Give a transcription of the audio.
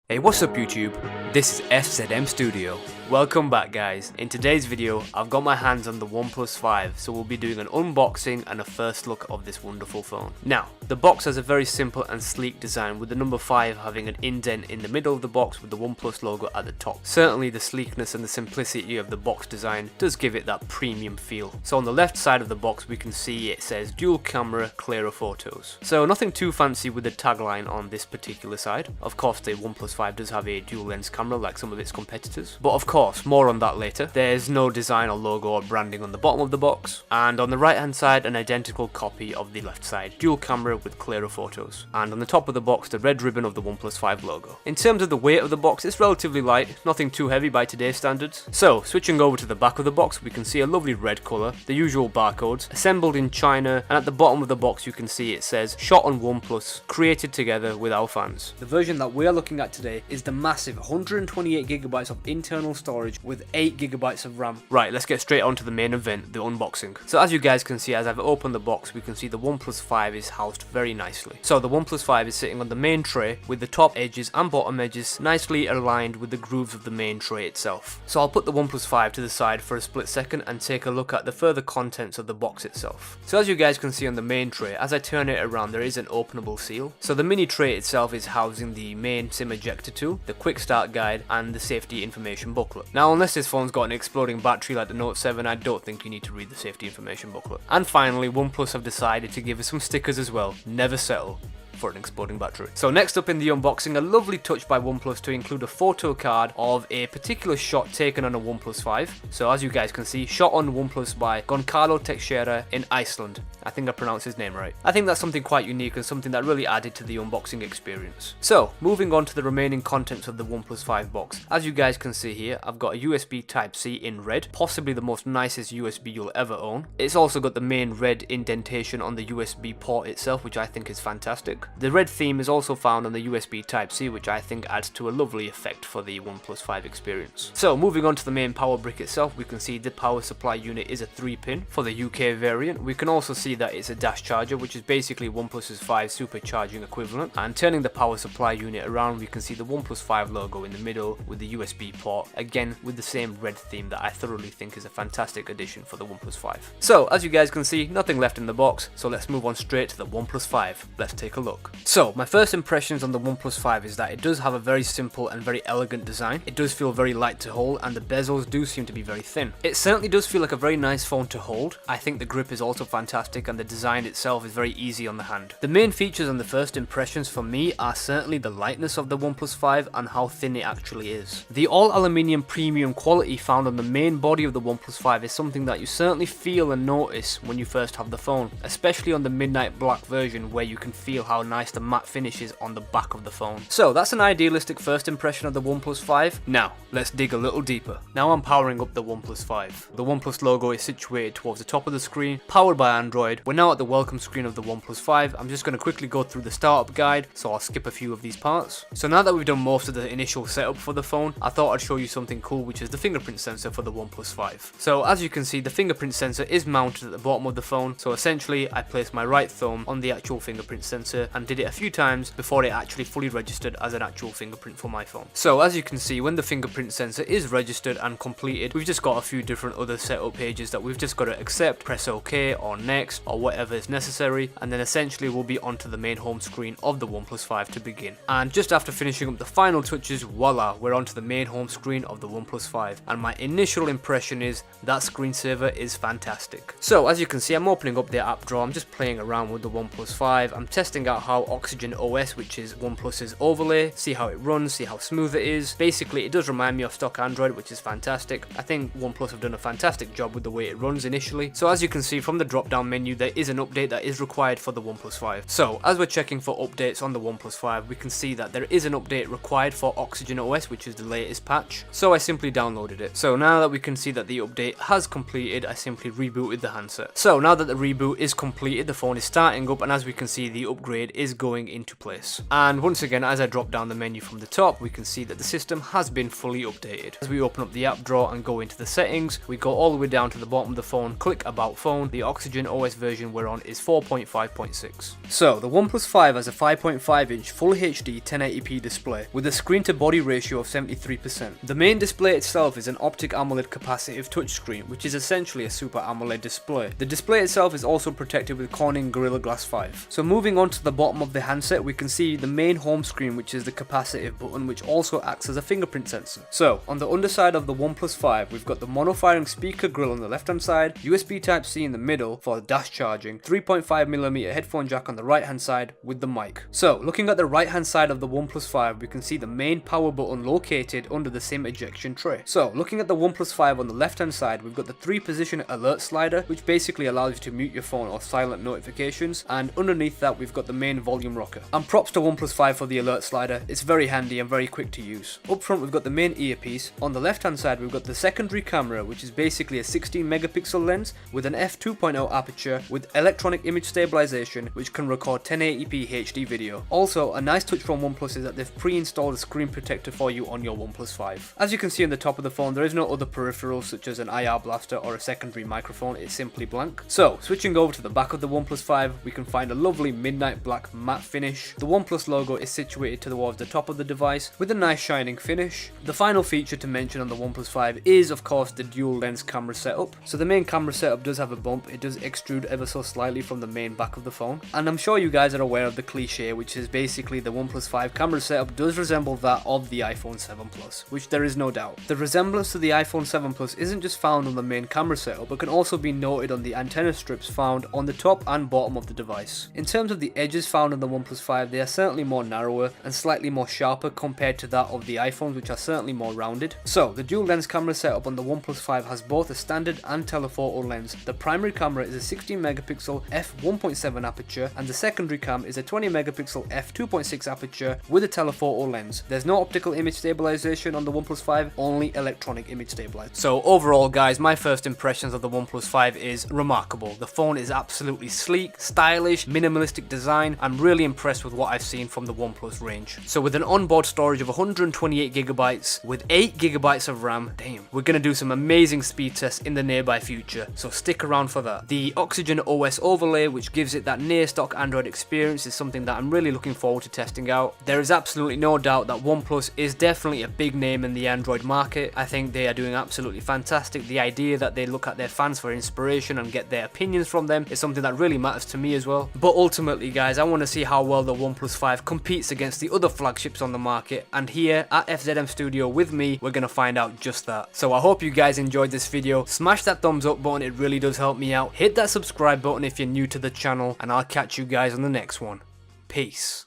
Hey, what's up YouTube? This is FZM Studio. Welcome back guys. In today's video, I've got my hands on the OnePlus 5, so we'll be doing an unboxing and a first look of this wonderful phone. Now, the box has a very simple and sleek design, with the number 5 having an indent in the middle of the box with the OnePlus logo at the top. Certainly the sleekness and the simplicity of the box design does give it that premium feel. So on the left side of the box we can see it says dual camera, clearer photos. So nothing too fancy with the tagline on this particular side. Of course the OnePlus 5 does have a dual lens camera like some of its competitors, but of course more on that later. There's no design or logo or branding on the bottom of the box, and on the right hand side an identical copy of the left side, dual camera with clearer photos, and on the top of the box the red ribbon of the OnePlus 5 logo. In terms of the weight of the box, it's relatively light, nothing too heavy by today's standards. So switching over to the back of the box, we can see a lovely red colour, the usual barcodes, assembled in China, and at the bottom of the box you can see it says shot on OnePlus, created together with our fans. The version that we are looking at today is the massive 128GB of internal storage with 8GB of RAM. Right, let's get straight on to the main event, the unboxing. So as you guys can see, as I've opened the box, we can see the OnePlus 5 is housed very nicely. So the OnePlus 5 is sitting on the main tray with the top edges and bottom edges nicely aligned with the grooves of the main tray itself. So I'll put the OnePlus 5 to the side for a split second and take a look at the further contents of the box itself. So as you guys can see on the main tray, as I turn it around there is an openable seal. So the mini tray itself is housing the main SIM ejector tool, the quick start guide and the safety information booklet. Now unless this phone's got an exploding battery like the Note 7, I don't think you need to read the safety information booklet. And finally, OnePlus have decided to give us some stickers as well. Never settle for an exploding battery. So next up in the unboxing, a lovely touch by OnePlus to include a photo card of a particular shot taken on a OnePlus 5. So as you guys can see, shot on OnePlus by Goncalo Teixeira in Iceland. I think I pronounced his name right. I think that's something quite unique and something that really added to the unboxing experience. So moving on to the remaining contents of the OnePlus 5 box. As you guys can see here, I've got a USB Type-C in red, possibly the most nicest USB you'll ever own. It's also got the main red indentation on the USB port itself, which I think is fantastic. The red theme is also found on the USB Type-C, which I think adds to a lovely effect for the OnePlus 5 experience. So moving on to the main power brick itself, we can see the power supply unit is a 3-pin for the UK variant. We can also see that it's a dash charger, which is basically OnePlus's 5 supercharging equivalent. And turning the power supply unit around, we can see the OnePlus 5 logo in the middle with the USB port, again with the same red theme that I thoroughly think is a fantastic addition for the OnePlus 5. So as you guys can see, nothing left in the box, so let's move on straight to the OnePlus 5. Let's take a look. So my first impressions on the OnePlus 5 is that it does have a very simple and very elegant design. It does feel very light to hold and the bezels do seem to be very thin. It certainly does feel like a very nice phone to hold. I think the grip is also fantastic and the design itself is very easy on the hand. The main features and the first impressions for me are certainly the lightness of the OnePlus 5 and how thin it actually is. The all aluminium premium quality found on the main body of the OnePlus 5 is something that you certainly feel and notice when you first have the phone, especially on the midnight black version where you can feel how nice the matte finish is on the back of the phone. So that's an idealistic first impression of the OnePlus 5. Now let's dig a little deeper. Now I'm powering up the OnePlus 5. The OnePlus logo is situated towards the top of the screen, powered by Android. We're now at the welcome screen of the OnePlus 5. I'm just going to quickly go through the startup guide, so I'll skip a few of these parts. So now that we've done most of the initial setup for the phone, I thought I'd show you something cool, which is the fingerprint sensor for the OnePlus 5. So as you can see, the fingerprint sensor is mounted at the bottom of the phone. So essentially I placed my right thumb on the actual fingerprint sensor and did it a few times before it actually fully registered as an actual fingerprint for my phone. So as you can see, when the fingerprint sensor is registered and completed, we've just got a few different other setup pages that we've just got to accept, press OK or next or whatever is necessary, and then essentially we'll be onto the main home screen of the OnePlus 5 to begin. And just after finishing up the final touches, voila, we're onto the main home screen of the OnePlus 5, and my initial impression is that screensaver is fantastic. So as you can see, I'm opening up the app drawer, I'm just playing around with the OnePlus 5, I'm testing out how Oxygen OS, which is OnePlus's overlay, see how it runs, see how smooth it is. Basically it does remind me of stock Android, which is fantastic. I think OnePlus have done a fantastic job with the way it runs initially. So as you can see from the drop down menu, there is an update that is required for the OnePlus 5. So as we're checking for updates on the OnePlus 5, we can see that there is an update required for Oxygen OS, which is the latest patch. So I simply downloaded it. So now that we can see that the update has completed, I simply rebooted the handset. So now that the reboot is completed, the phone is starting up, and as we can see, the upgrade is going into place. And once again, as I drop down the menu from the top, we can see that the system has been fully updated. As we open up the app drawer and go into the settings, we go all the way down to the bottom of the phone, click about phone. The Oxygen OS version we're on is 4.5.6. So the OnePlus 5 has a 5.5 inch Full HD 1080p display with a screen to body ratio of 73%. The main display itself is an optic AMOLED capacitive touchscreen, which is essentially a Super AMOLED display. The display itself is also protected with Corning Gorilla Glass 5. So moving on to the bottom of the handset, we can see the main home screen, which is the capacitive button, which also acts as a fingerprint sensor. So on the underside of the OnePlus 5, we've got the mono-firing speaker grill on the left hand side, USB Type-C in the middle for dash charging, 3.5mm headphone jack on the right hand side with the mic. So looking at the right hand side of the OnePlus 5, we can see the main power button located under the SIM ejection tray. So looking at the OnePlus 5 on the left hand side, we've got the 3-position alert slider, which basically allows you to mute your phone or silent notifications, and underneath that we've got the main volume rocker. And props to OnePlus 5 for the alert slider, it's very handy and very quick to use. Up front we've got the main earpiece. On the left hand side we've got the secondary camera, which is basically a 16 megapixel lens with an f2.0 aperture with electronic image stabilization, which can record 1080p HD video. Also, a nice touch from OnePlus is that they've pre-installed a screen protector for you on your OnePlus 5. As you can see on the top of the phone, there is no other peripherals such as an IR blaster or a secondary microphone, it's simply blank. So switching over to the back of the OnePlus 5, we can find a lovely midnight black matte finish. The OnePlus logo is situated towards the top of the device with a nice shining finish. The final feature to mention on the OnePlus 5 is of course the dual lens camera setup. So the main camera setup does have a bump, it does extrude ever so slightly from the main back of the phone, and I'm sure you guys are aware of the cliche, which is basically the OnePlus 5 camera setup does resemble that of the iPhone 7 Plus, which there is no doubt. The resemblance to the iPhone 7 Plus isn't just found on the main camera setup, but can also be noted on the antenna strips found on the top and bottom of the device. In terms of the edges found on the OnePlus 5, they are certainly more narrower and slightly more sharper compared to that of the iPhones, which are certainly more rounded. So the dual lens camera setup on the OnePlus 5 has both a standard and telephoto lens. The primary camera is a 16 megapixel f1.7 aperture and the secondary cam is a 20 megapixel f2.6 aperture with a telephoto lens. There's no optical image stabilization on the OnePlus 5, only electronic image stabilization. So overall guys, my first impressions of the OnePlus 5 is remarkable. The phone is absolutely sleek, stylish, minimalistic design. I'm really impressed with what I've seen from the OnePlus range. So with an onboard storage of 128GB with 8GB of RAM, damn, we're gonna do some amazing speed tests in the nearby future, so stick around for that. The Oxygen OS overlay, which gives it that near stock Android experience, is something that I'm really looking forward to testing out. There is absolutely no doubt that OnePlus is definitely a big name in the Android market. I think they are doing absolutely fantastic. The idea that they look at their fans for inspiration and get their opinions from them is something that really matters to me as well. But ultimately guys, I want to see how well the OnePlus 5 competes against the other flagships on the market, and here at FZM Studio with me, we're going to find out just that. So I hope you guys enjoyed this video. Smash that thumbs up button, it really does help me out. Hit that subscribe button if you're new to the channel, and I'll catch you guys on the next one. Peace.